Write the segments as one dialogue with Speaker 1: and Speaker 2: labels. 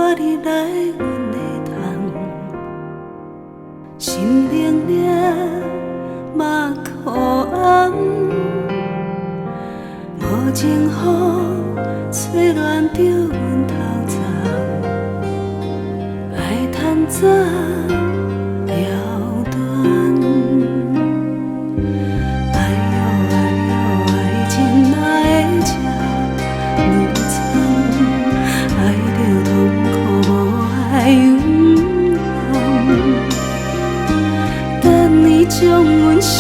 Speaker 1: 我日来阮的痛，心冷冷嘛苦红，无情雨吹乱着阮头鬃，爱趁早了断。哎呦哎呦，爱情哪会这么惨？爱着痛苦无爱有人，等你将阮惜，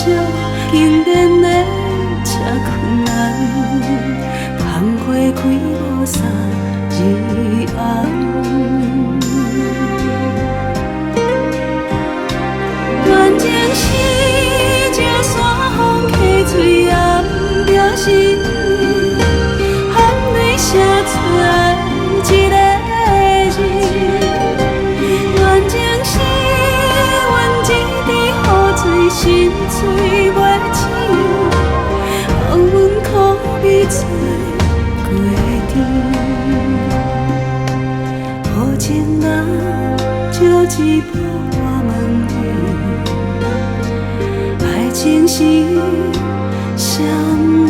Speaker 1: 竟然会这困难。芳花开无三日红。愿情是这山风起嘴暗，表示你含泪写出来一个字。愿情是阮一滴雨水，心碎袂醒，让阮苦味做过甜。无情人招一步我问你，爱情是啥物？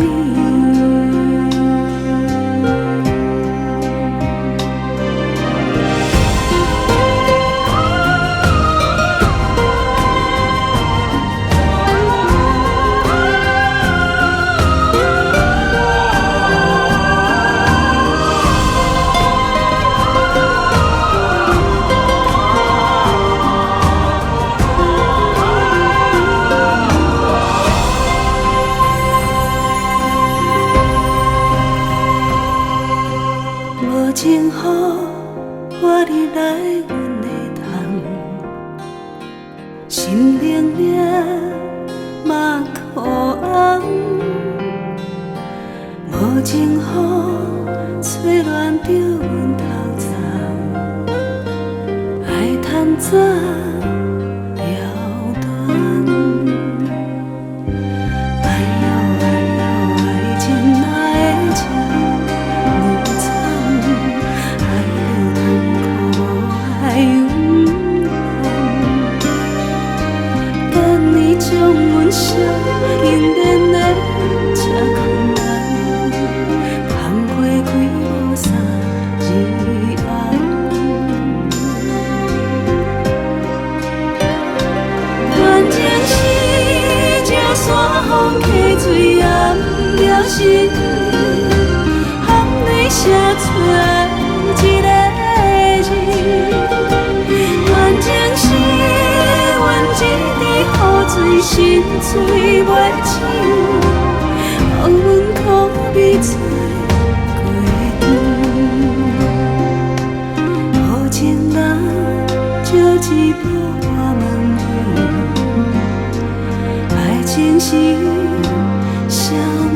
Speaker 1: 无情雨，我日来阮的痛，心冷冷嘛苦红，无情雨吹乱着阮头鬃，爱趁早了断。哎呦哎呦，爱情哪会这么惨？爱着痛苦无爱有人，等你将阮惜，竟然会这困难。芳花开无三日红。愿情是这山风起嘴暗，表示你含泪写出来一个字。愿情是阮一滴雨水，心碎袂醒，让阮苦味做过甜。无情人招一步我问你，爱情是啥物？